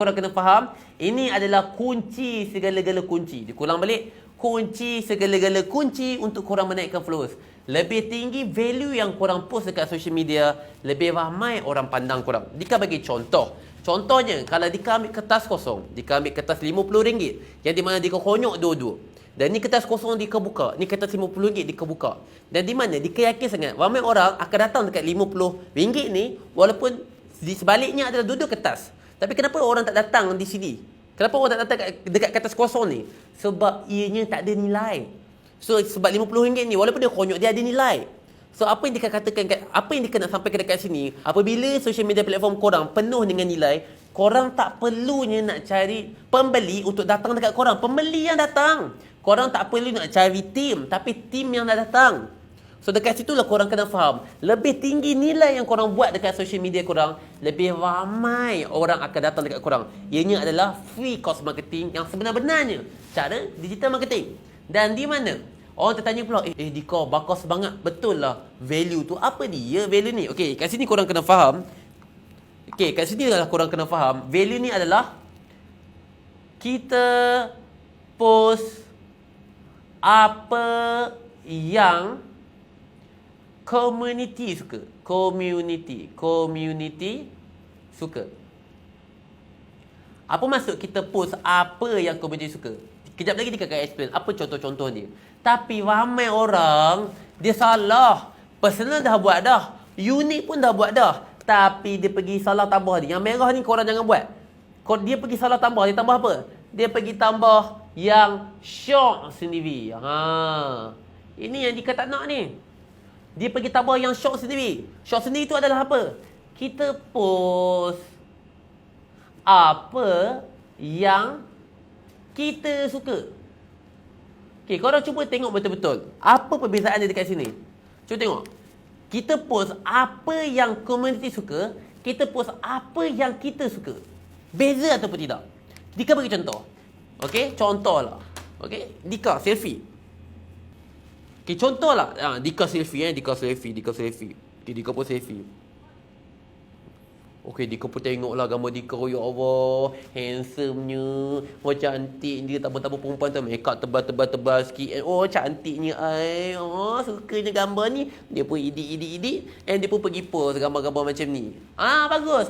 Korang kena faham, ini adalah kunci segala-gala kunci. Dikulang balik, kunci segala-gala kunci untuk korang menaikkan followers. Lebih tinggi value yang korang post dekat social media, lebih ramai orang pandang korang. Dika bagi contoh. Contohnya, kalau Dika ambil kertas kosong, Dika ambil kertas RM50, yang di mana Dika konyok dua-dua. Dan ni kertas kosong Dika buka, ni kertas RM50 Dika buka. Dan di mana Dika yakin sangat, ramai orang akan datang dekat RM50 ni, walaupun di sebaliknya adalah dua-dua kertas. Tapi kenapa orang tak datang di sini? Kenapa orang tak datang dekat kertas kosong ni? Sebab ianya tak ada nilai. So, sebab RM50 ni, walaupun dia konyok, dia ada nilai. So, apa yang Dika katakan, apa yang Dika nak sampaikan dekat sini, apabila social media platform korang penuh dengan nilai, korang tak perlunya nak cari pembeli untuk datang dekat korang. Pembeli yang datang. Korang tak perlu nak cari tim, tapi tim yang nak datang. So dekat situlah korang kena faham, lebih tinggi nilai yang korang buat dekat social media korang, lebih ramai orang akan datang dekat korang. Ianya adalah free cost marketing yang sebenar-benarnya, cara digital marketing. Dan di mana orang tertanya pula, Dika, bagus banget, betul lah value tu. Apa dia value ni? Okey, kat sini korang kena faham. Okey, kat sini lah korang kena faham, value ni adalah kita post apa yang community suka. Community suka. Apa maksud kita post apa yang community suka? Kejap lagi dia akan explain apa contoh-contoh dia. Tapi ramai orang, dia salah. Personal dah buat dah. Unik pun dah buat dah. Tapi dia pergi salah tambah dia. Yang merah ni korang jangan buat. Dia pergi salah tambah. Dia tambah apa? Dia pergi tambah yang short sendiri. Ini yang Dika tak nak ni. Dia pergi tambah yang short sendiri. Short sendiri tu adalah apa? Kita post apa yang kita suka. Okay, korang cuba tengok betul-betul. Apa perbezaan dia dekat sini? Cuba tengok. Kita post apa yang community suka. Kita post apa yang kita suka. Beza ataupun tidak? Dika bagi contoh. Okay, contohlah. Okay, Dika selfie. Okay, contohlah. Dika selfie. Dika selfie. Okay, Dika pun selfie. Okay, Dika pun tengoklah gambar Dika. Oh, ya Allah. Handsome-nya. Oh, cantik dia. Tambah-tambah perempuan tu. Make up tebal-tebal sikit. Oh, cantiknya ai. Oh, sukanya gambar ni. Dia pun edit. And dia pun pergi post gambar-gambar macam ni. Bagus.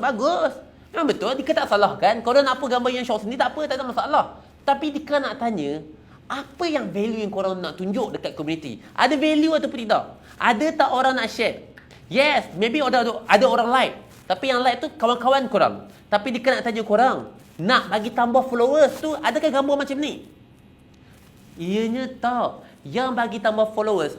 Memang betul. Dika tak salah kan. Korang nak apa gambar yang short sendiri, tak apa. Tak ada masalah. Tapi Dika nak tanya, apa yang value yang korang nak tunjuk dekat community? Ada value ataupun tidak? Ada tak orang nak share? Yes, maybe ada orang like. Tapi yang like tu kawan-kawan korang. Tapi Dika nak tanya korang, nak bagi tambah followers tu, adakah gambar macam ni? Ianya tak. Yang bagi tambah followers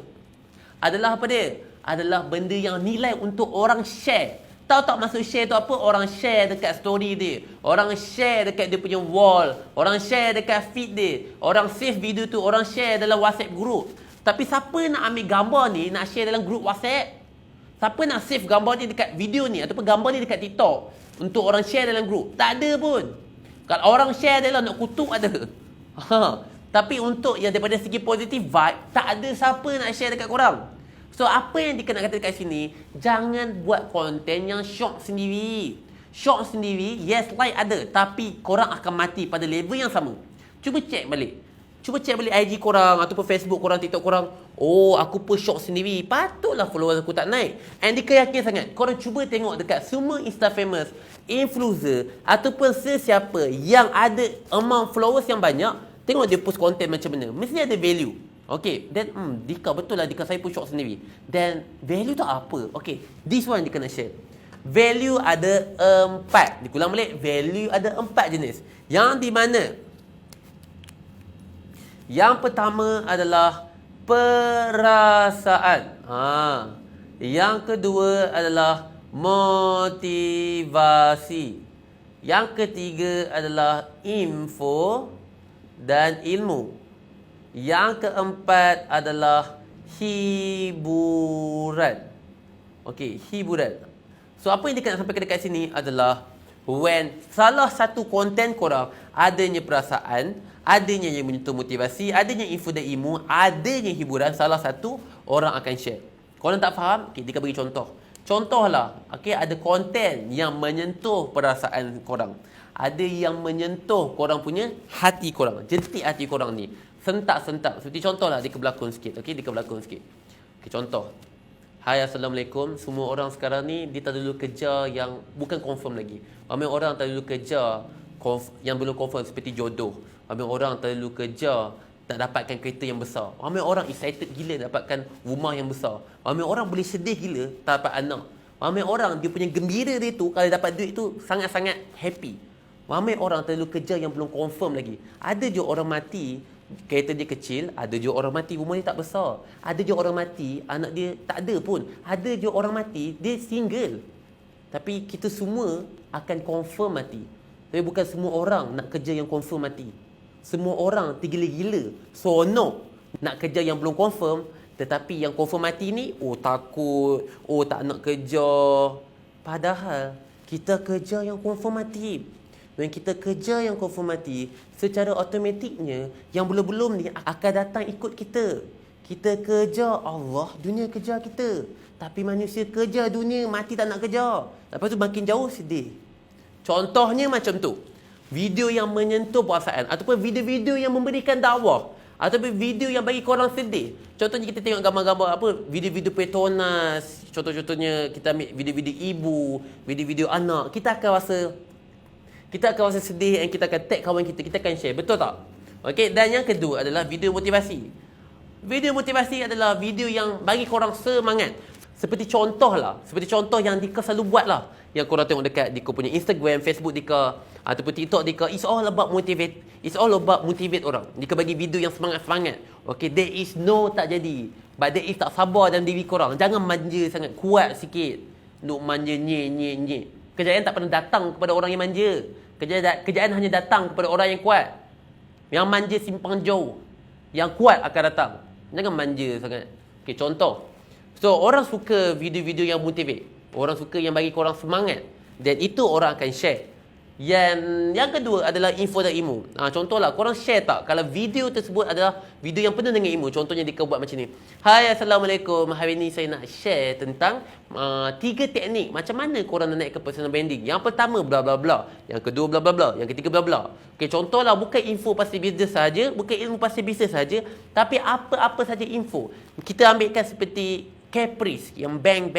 adalah apa dia? Adalah benda yang nilai untuk orang share. Tahu tak maksud share tu apa? Orang share dekat story dia. Orang share dekat dia punya wall. Orang share dekat feed dia. Orang save video tu. Orang share dalam WhatsApp group. Tapi siapa nak ambil gambar ni, nak share dalam group WhatsApp? Siapa nak save gambar ni dekat video ni? Ataupun gambar ni dekat TikTok? Untuk orang share dalam group? Tak ada pun. Kalau orang share dalam nak kutuk ada. Tapi untuk yang daripada segi positif vibe, tak ada siapa nak share dekat korang. So, apa yang Dika nak kata dekat sini, jangan buat konten yang short sendiri. Short sendiri, yes, like ada. Tapi, korang akan mati pada level yang sama. Cuba check balik. IG korang, ataupun Facebook korang, TikTok korang. Oh, aku post short sendiri. Patutlah followers aku tak naik. And Dika yakin sangat. Korang cuba tengok dekat semua Insta famous, influencer, ataupun sesiapa yang ada amount followers yang banyak, tengok dia post konten macam mana. Mesti ada value. Okay, then Dika betul lah, Dika saya pun short sendiri. Then value tu apa? Okay, this one Dika nak share. Value ada 4. Dikulang balik, value ada 4 jenis. Yang di mana? Yang pertama adalah perasaan. Yang kedua adalah motivasi. Yang ketiga adalah info dan ilmu. Yang keempat adalah hiburan. Okey, hiburan. So, apa yang Dika nak sampaikan dekat sini adalah when salah satu konten korang adanya perasaan, adanya yang menyentuh motivasi, adanya info dan ilmu, adanya hiburan, salah satu orang akan share. Korang tak faham? Okey, Dika bagi contoh. Contohlah, okey, ada konten yang menyentuh perasaan korang. ada yang menyentuh korang punya hati korang, jentik hati korang ni. Sentak-sentak. Seperti contohlah dia berlakon sikit. Okey, dia berlakon sikit. Okey, contoh. Hai, Assalamualaikum. Semua orang sekarang ni dia tak dulu kerja yang bukan confirm lagi. Ramai orang tak dulu kerja yang belum confirm seperti jodoh. Ramai orang tak dulu kerja tak dapatkan kereta yang besar. Ramai orang excited gila dapatkan rumah yang besar. Ramai orang boleh sedih gila tak dapat anak. Ramai orang dia punya gembira dia tu kalau dapat duit tu sangat-sangat happy. Ramai orang tak dulu kerja yang belum confirm lagi. Ada je orang mati kereta dia kecil, ada je orang mati rumah dia tak besar. Ada je orang mati anak dia tak ada pun. Ada je orang mati dia single. Tapi kita semua akan confirm mati. Tapi bukan semua orang nak kerja yang confirm mati. Semua orang tergila-gila, seronok nak kerja yang belum confirm. Tetapi yang confirm mati ni, oh takut, oh tak nak kerja. Padahal kita kerja yang confirm mati. Dan kita kerja yang confirm mati, secara automatiknya yang belum-belum ni akan datang ikut kita. Kita kerja Allah, dunia kerja kita. Tapi manusia kerja dunia, mati tak nak kerja. Lepas tu makin jauh sedih. Contohnya macam tu. Video yang menyentuh perasaan ataupun video-video yang memberikan dakwah ataupun video yang bagi korang sedih. Contohnya kita tengok gambar-gambar apa, video-video Petronas, contoh-contohnya kita ambil video-video ibu, video-video anak, kita akan rasa sedih dan kita akan tag kawan kita akan share. Betul tak? Okey, dan yang kedua adalah video motivasi. Video motivasi adalah video yang bagi korang semangat. Seperti contoh yang Dika selalu buat lah. Yang korang tengok dekat Dika punya Instagram, Facebook Dika ataupun TikTok Dika. It's all about motivate orang. Dika bagi video yang semangat-semangat. Okay, there is no tak jadi. But there is tak sabar dalam diri korang. Jangan manja sangat, kuat sikit. Duk manja nye. Kejayaan tak pernah datang kepada orang yang manja. Kejayaan hanya datang kepada orang yang kuat. Yang manja simpang jauh. Yang kuat akan datang. Jangan manja sangat. Okay, contoh. So, orang suka video-video yang motivate. Orang suka yang bagi korang semangat. Dan itu orang akan share. Yang kedua adalah info dan ilmu. Contohlah, korang share tak kalau video tersebut adalah video yang penuh dengan ilmu. Contohnya Dika buat macam ni. Hai, Assalamualaikum. Hari ni saya nak share tentang 3 teknik macam mana korang nak naik ke personal branding. Yang pertama, bla bla bla. Yang kedua, bla bla bla. Yang ketiga, bla bla. Okay, contohlah, bukan info pasal bisnes saja, bukan ilmu pasal bisnes saja, tapi apa-apa saja info. Kita ambilkan seperti Caprice yang bang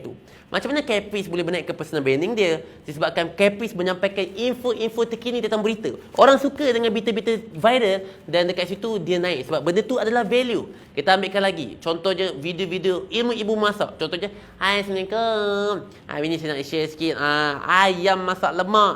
tu. Macam mana Caprice boleh menaikkan personal branding dia? Disebabkan Caprice menyampaikan info-info terkini tentang berita. Orang suka dengan berita-berita viral dan dekat situ dia naik sebab benda tu adalah value. Kita ambilkan lagi. Contohnya video-video ilmu ibu masak. Contohnya, hai, Assalamualaikum. Hari ni saya nak share sikit ayam masak lemak.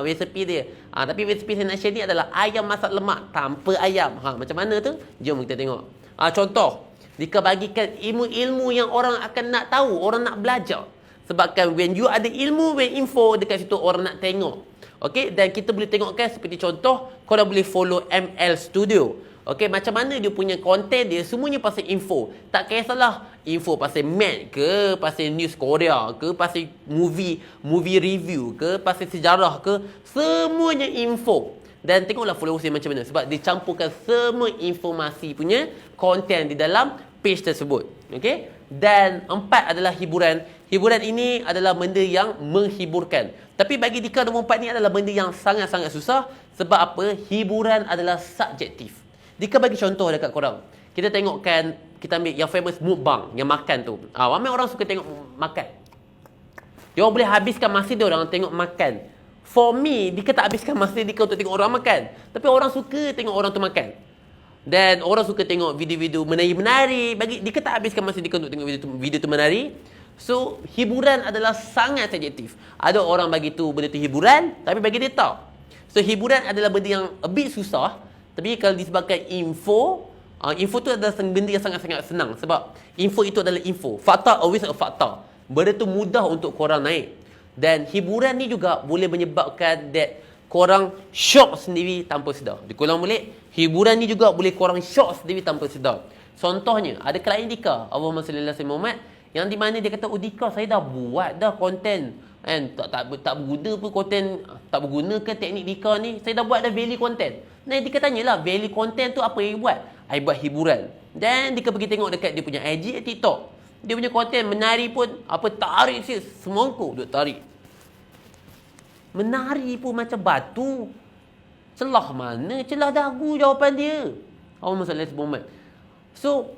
Resepi dia. Tapi resepi saya nak share ni adalah ayam masak lemak tanpa ayam. Macam mana tu? Jom kita tengok. Contoh. Dika bagikan ilmu-ilmu yang orang akan nak tahu, orang nak belajar. Sebabkan when you ada ilmu, when info, dekat situ orang nak tengok. Okey, dan kita boleh tengokkan seperti contoh, korang boleh follow ML Studio. Okey, macam mana dia punya konten dia, semuanya pasal info. Tak kisahlah info pasal Mac ke, pasal news Korea ke, pasal movie review ke, pasal sejarah ke, semuanya info. Dan tengoklah followers dia macam mana. Sebab dia campurkan semua informasi punya konten di dalam page tersebut. Okay? Dan 4 adalah hiburan. Hiburan ini adalah benda yang menghiburkan. Tapi bagi Dika nombor 4 ni adalah benda yang sangat-sangat susah. Sebab apa? Hiburan adalah subjektif. Dika bagi contoh dekat korang. Kita tengokkan, kita ambil yang famous mukbang, yang makan tu. Ramai orang suka tengok makan. Dia orang boleh habiskan masa dia orang tengok makan. For me, Dika tak habiskan masa Dika untuk tengok orang makan. Tapi orang suka tengok orang tu makan. Dan orang suka tengok video-video menari-menari. Dika tak habiskan masa Dika untuk tengok video tu menari. So, hiburan adalah sangat subjektif. Ada orang bagi tu benda tu hiburan, tapi bagi dia tak. So, hiburan adalah benda yang a bit susah. Tapi kalau disebabkan info tu adalah benda yang sangat-sangat senang. Sebab info itu adalah info. Fakta always a fakta. Benda tu mudah untuk korang naik. Dan hiburan ni juga boleh menyebabkan that korang shock sendiri tanpa sedar. Dikulang balik, hiburan ni juga boleh korang shock sendiri tanpa sedar. Contohnya, ada klien Dika, Allahumma salli ala sayyidina Muhammad, yang di mana dia kata, oh Dika, saya dah buat dah konten. Tak berguna pun konten, tak berguna ke teknik Dika ni? Saya dah buat dah value konten. Nah, Dika tanyalah, value konten tu apa yang buat? I buat hiburan. Dan Dika pergi tengok dekat dia punya IG TikTok. Dia punya konten menari pun, tarik sih, semongko duk tarik. Menari pun macam batu. Celah mana? Celah dagu jawapan dia. Allahumma salli ala Muhammad. So,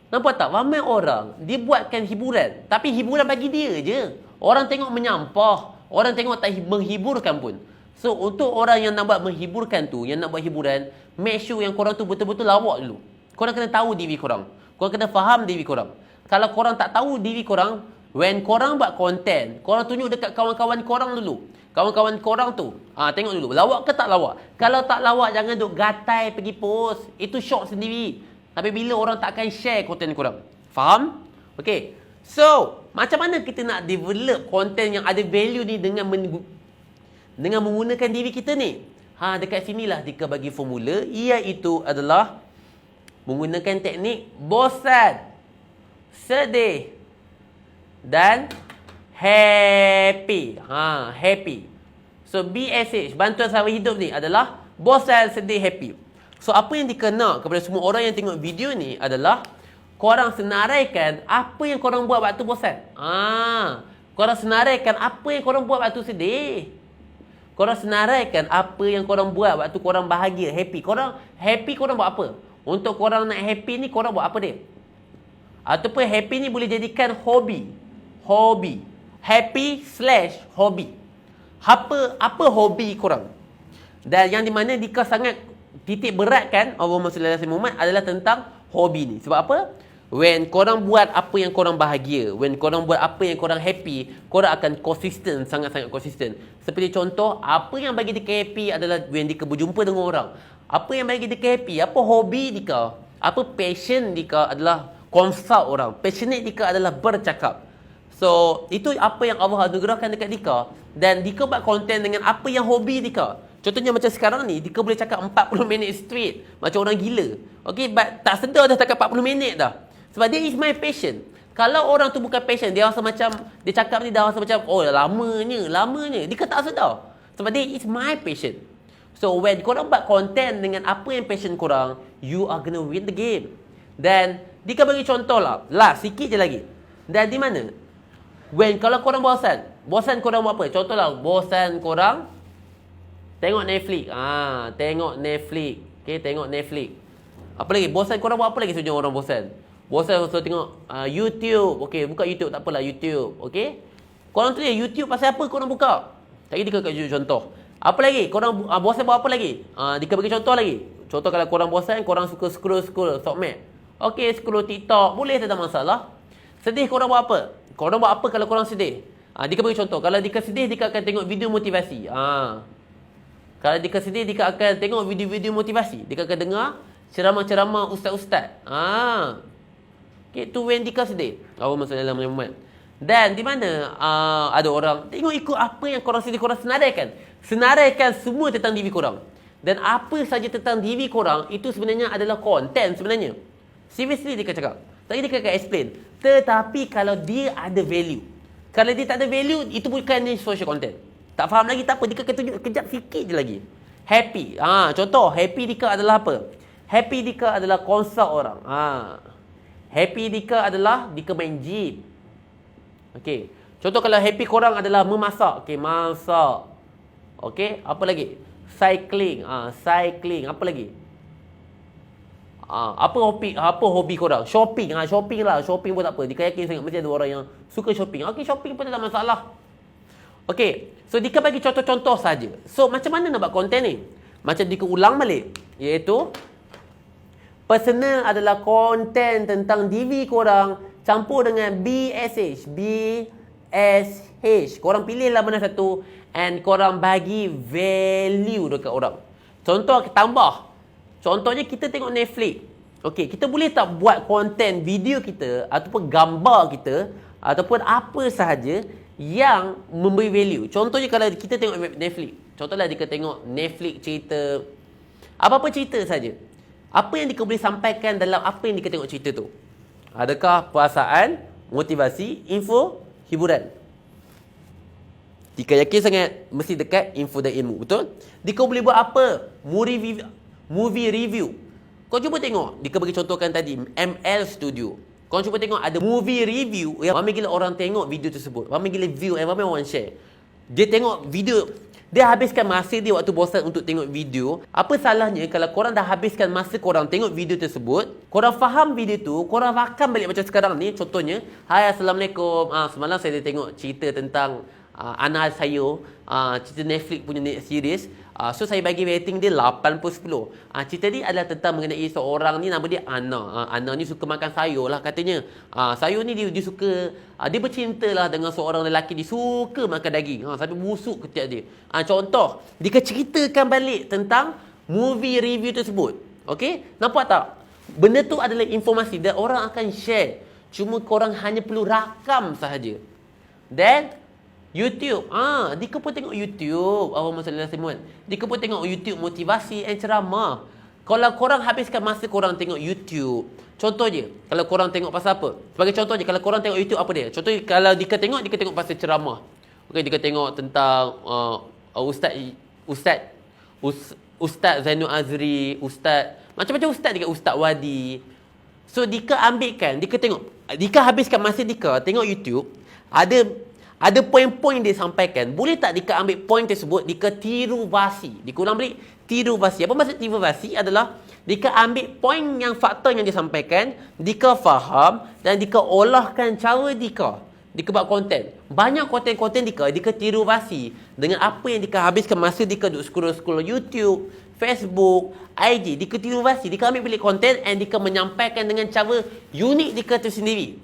nampak tak? Ramai orang, dia buatkan hiburan. Tapi hiburan bagi dia je. Orang tengok menyampah. Orang tengok tak menghiburkan pun. So, untuk orang yang nak buat menghiburkan tu, yang nak buat hiburan, make sure yang korang tu betul-betul lawak dulu. Korang kena tahu diri korang. Korang kena faham diri korang. Kalau korang tak tahu diri korang, when korang buat konten, korang tunjuk dekat kawan-kawan korang dulu. Kawan-kawan korang tu, tengok dulu, lawak ke tak lawak? Kalau tak lawak, jangan duk gatai pergi post. Itu shock sendiri. Tapi bila orang tak akan share konten korang. Faham? Okay. So, macam mana kita nak develop konten yang ada value ni dengan menggunakan diri kita ni? Dekat sinilah Dika bagi formula, iaitu adalah menggunakan teknik bosan, sedih dan happy. Happy. So, BSH, bantuan selama hidup ni adalah bosan, sedih, happy. So, apa yang dikena kepada semua orang yang tengok video ni adalah korang senaraikan apa yang korang buat waktu bosan. Korang senaraikan apa yang korang buat waktu sedih. Korang senaraikan apa yang korang buat waktu korang bahagia, happy. Korang happy, korang buat apa? Untuk korang nak happy ni, korang buat apa dia? Ataupun happy ni boleh jadikan hobi. Hobi. Happy/hobi. Apa hobi korang? Dan yang di mana Dika sangat titik beratkan, Allahumma salli ala Muhammad, adalah tentang hobi ni. Sebab apa? When korang buat apa yang korang bahagia, when korang buat apa yang korang happy, korang akan konsisten, sangat-sangat konsisten. Seperti contoh, apa yang bagi Dika happy adalah when Dika berjumpa dengan orang. Apa yang bagi Dika happy? Apa hobi Dika? Apa passion Dika adalah consult orang. Passionate Dika adalah bercakap. So, itu apa yang Allah anugerahkan dekat Dika. Dan Dika buat konten dengan apa yang hobi Dika. Contohnya macam sekarang ni, Dika boleh cakap 40 minit straight. Macam orang gila. Okay, but tak sedar dah cakap 40 minit dah. Sebab dia is my passion. Kalau orang tu bukan passion, dia rasa macam, dia cakap ni dah rasa macam, oh lamanya. Dika tak sedar. Sebab dia is my passion. So, when korang buat konten dengan apa yang passion korang, you are gonna win the game. Dan, Dika bagi contoh lah. Last, sikit je lagi. Dan di mana? When, kalau korang bosan korang buat apa? Contohlah, bosan korang tengok Netflix. Tengok Netflix. Okay, tengok Netflix. Apa lagi? Bosan korang buat apa lagi sebenarnya orang bosan? Bosan so tengok YouTube. Okay, buka YouTube, tak apalah YouTube. Okay. Korang tulis YouTube pasal apa korang buka? Tadi Dika kat contoh. Apa lagi? Korang bosan buat apa lagi? Dika bagi contoh lagi. Contoh kalau korang bosan, korang suka scroll sokmed. Okay, scroll TikTok. Boleh, tak ada masalah. Sedih korang buat apa? Korang buat apa kalau korang sedih? Dika bagi contoh. Kalau Dika sedih, Dika akan tengok video motivasi. Kalau Dika sedih, Dika akan tengok video-video motivasi. Dika akan dengar ceramah-ceramah ustaz-ustaz. Okay, tu when Dika sedih. Allahumma salli ala Muhammad. Dan di mana ada orang tengok ikut apa yang korang sedih, korang senaraikan. Senaraikan semua tentang diri korang. Dan apa saja tentang diri korang, itu sebenarnya adalah konten sebenarnya. Seriously Dika cakap. Tadi Dika akan explain. Tetapi kalau dia ada value. Kalau dia tak ada value, itu bukan social content. Tak faham lagi, tak apa. Dika akan tunjuk kejap sikit je lagi. Happy. Contoh, happy Dika adalah apa? Happy Dika adalah consult orang. Happy Dika adalah Dika main gym. Okey. Contoh kalau happy korang adalah memasak. Okey, masak. Okey, apa lagi? Cycling. Cycling. Apa lagi? Apa hobi korang? Shopping. Shopping lah. Shopping pun tak apa. Dika yakin sangat mesti ada orang yang suka shopping. Okey, shopping pun tak ada masalah. Okey. So, Dika bagi contoh-contoh saja. So, macam mana nak buat konten ni? Macam Dika ulang balik. Iaitu, personal adalah konten tentang diri korang campur dengan BSH. BSH. Korang pilihlah mana satu and korang bagi value dekat orang. Contoh tambah. Contohnya kita tengok Netflix. Okey, kita boleh tak buat konten video kita ataupun gambar kita ataupun apa sahaja yang memberi value. Contohnya kalau kita tengok Netflix. Contohlah kita tengok Netflix cerita apa-apa cerita saja. Apa yang Dika boleh sampaikan dalam apa yang Dika tengok cerita tu? Adakah perasaan, motivasi, info, hiburan? Dika yakin sangat mesti dekat info dan ilmu. Betul? Dika boleh buat apa? Movie review. Kau cuba tengok. Dika bagi contohkan tadi. ML Studio. Kau cuba tengok ada movie review yang ramai gila orang tengok video tersebut. Ramai gila view and ramai orang share. Dia tengok video. Dia habiskan masa dia waktu bosan untuk tengok video. Apa salahnya kalau korang dah habiskan masa korang tengok video tersebut, korang faham video tu, korang rakam balik macam sekarang ni. Contohnya, hai Assalamualaikum, semalam saya tengok cerita tentang anak saya, cerita Netflix punya series. So saya bagi rating dia 8/10. Cerita ni adalah tentang mengenai seorang ni, nama dia Ana. Ana ni suka makan sayur lah katanya. Sayur ni dia suka, dia bercinta lah dengan seorang lelaki, dia suka makan daging. Sampai busuk ketiak dia. Contoh, dia ceritakan balik tentang movie review tersebut. Okey, nampak tak? Benda tu adalah informasi dan orang akan share. Cuma korang hanya perlu rakam sahaja. Then YouTube, Dika pun tengok YouTube. Allahumma salli ala Muhammad. Dika pun tengok YouTube motivasi and ceramah. Kalau korang habiskan masa korang tengok YouTube, contoh je, kalau korang tengok pasal apa? Sebagai contoh je, kalau korang tengok YouTube apa dia? Contoh kalau Dika tengok pasal ceramah. Okey, Dika tengok tentang Ustaz Zainul Azri, macam-macam ustaz dekat Ustaz Wadi. So Dika ambilkan, Dika habiskan masa Dika tengok YouTube, ada poin-poin dia sampaikan. Boleh tak Dika ambil poin tersebut, Dika tiru basi? Dika ulang balik, tiru basi. Apa maksud tiru basi? Adalah Dika ambil poin yang fakta yang dia sampaikan, Dika faham dan Dika olahkan cara Dika. Dika buat konten. Banyak konten-konten Dika tiru basi dengan apa yang Dika habiskan masa Dika duk scroll-scroll YouTube, Facebook, IG. Dika tiru basi. Dika ambil balik konten and Dika menyampaikan dengan cara unik Dika tersendiri.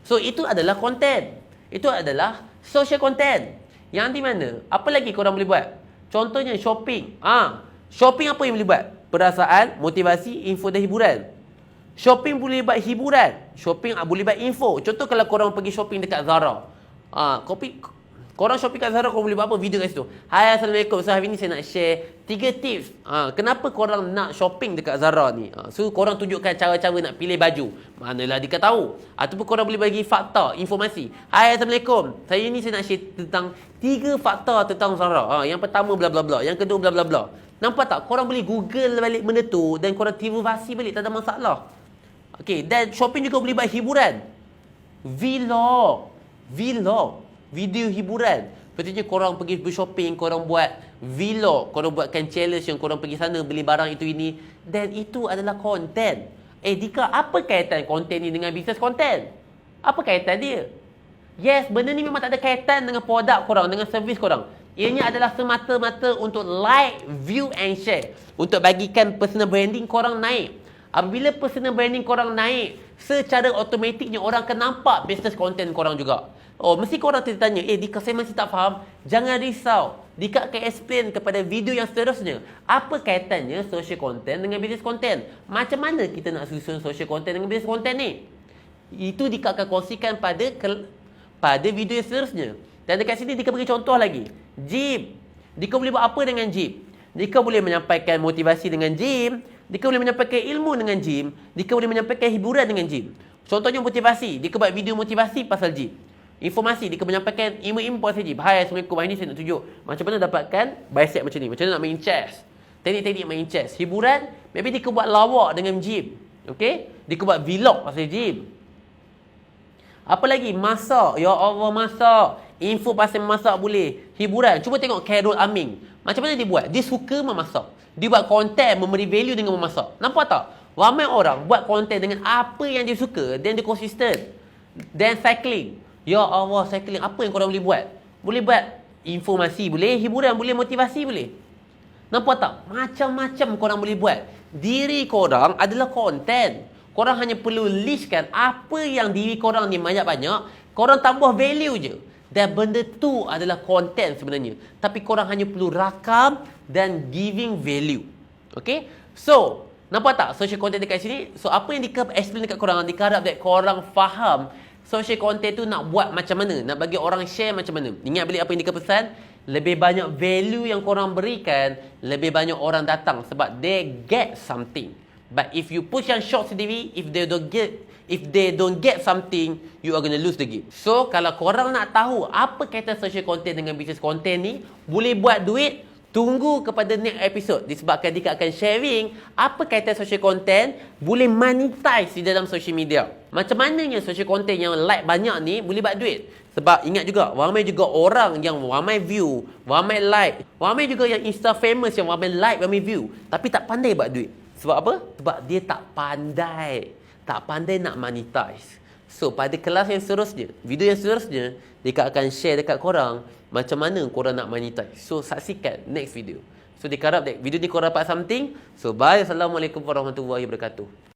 So itu adalah konten. Itu adalah social content. Yang di mana? Apa lagi korang boleh buat? Contohnya shopping. Shopping apa yang boleh buat? Perasaan, motivasi, info dan hiburan. Shopping boleh buat hiburan. Shopping boleh buat info. Contoh kalau korang pergi shopping dekat Zara. Korang shopping kat Zara, korang boleh buat apa? Video kat situ. Hai Assalamualaikum. So hari ni saya nak share 3 tips. Kenapa korang nak shopping dekat Zara ni? So korang tunjukkan cara-cara nak pilih baju. Manalah Dika tahu. Ataupun korang boleh bagi fakta, informasi. Hai Assalamualaikum. Saya nak share tentang 3 fakta tentang Zara. Yang pertama bla bla bla. Yang kedua bla bla bla. Nampak tak? Korang boleh Google balik benda tu dan korang tiru basi balik, tak ada masalah. Okay, dan shopping juga boleh buat hiburan. Vlog. Video hiburan. Sepertinya korang pergi shopping, korang buat vlog, korang buatkan challenge yang korang pergi sana beli barang itu ini, dan itu adalah konten. Dika, apa kaitan konten ni dengan bisnes konten? Apa kaitan dia? Yes, benda ni memang tak ada kaitan dengan produk korang, dengan servis korang. Ianya adalah semata-mata untuk like, view and share. Untuk bagikan personal branding korang naik. Apabila personal branding korang naik, secara automatiknya orang akan nampak bisnes konten korang juga. Mesti korang tertanya, Dika saya masih tak faham. Jangan risau. Dika akan explain kepada video yang seterusnya. Apa kaitannya social content dengan business content? Macam mana kita nak susun social content dengan business content ni? Itu Dika akan kongsikan pada video yang seterusnya. Dan dekat sini Dika beri contoh lagi. Gym. Dika boleh buat apa dengan gym? Dika boleh menyampaikan motivasi dengan gym. Dika boleh menyampaikan ilmu dengan gym. Dika boleh menyampaikan hiburan dengan gym. Contohnya motivasi. Dika buat video motivasi pasal gym. Informasi, Dika menyampaikan ilmu-ilmu pasal gym. Hai Assalamualaikum, hari ni saya nak tunjuk macam mana dapatkan bicep macam ni, macam mana nak main chest, teknik-teknik main chest. Hiburan, maybe Dika buat lawak dengan gym. Okay, Dika buat vlog pasal gym. Apa lagi? Masak. Ya Allah, masak. Info pasal masak boleh. Hiburan, cuba tengok Carol Aming. Macam mana dia buat? Dia suka memasak. Dia buat konten memberi value dengan memasak. Nampak tak? Ramai orang buat konten dengan apa yang dia suka dan dia konsisten. Dan cycling. Ya Allah, cycling. Apa yang korang boleh buat? Boleh buat informasi boleh, hiburan boleh, motivasi boleh. Nampak tak? Macam-macam korang boleh buat. Diri korang adalah konten. Korang hanya perlu listkan apa yang diri korang ni banyak-banyak. Korang tambah value je. Dan benda tu adalah konten sebenarnya. Tapi korang hanya perlu rakam dan giving value. Okay? So, nampak tak social content dekat sini? So, apa yang Dika explain dekat korang? Dika harap that korang faham social content tu nak buat macam mana, nak bagi orang share macam mana. Ingat balik apa yang Dika pesan, lebih banyak value yang korang berikan, lebih banyak orang datang sebab they get something. But if you push yang short sendiri, if they don't get something, you are gonna lose the game. So kalau korang nak tahu apa kaitan social content dengan business content ni, boleh buat duit, Tunggu kepada next episode disebabkan dia akan sharing apa kaitan social content boleh monetize di dalam social media. Macam mananya social content yang like banyak ni boleh buat duit. Sebab ingat juga, ramai juga orang yang ramai view, ramai like, ramai juga yang Insta famous yang ramai like, ramai view, tapi tak pandai buat duit. Sebab apa? Sebab dia tak pandai. Tak pandai nak monetize. So, pada kelas yang seterusnya, video yang seterusnya, dia akan share dekat korang macam mana korang nak monetize. So, saksikan next video. So, dia harap video ni korang dapat something. So, bye. Assalamualaikum warahmatullahi wabarakatuh.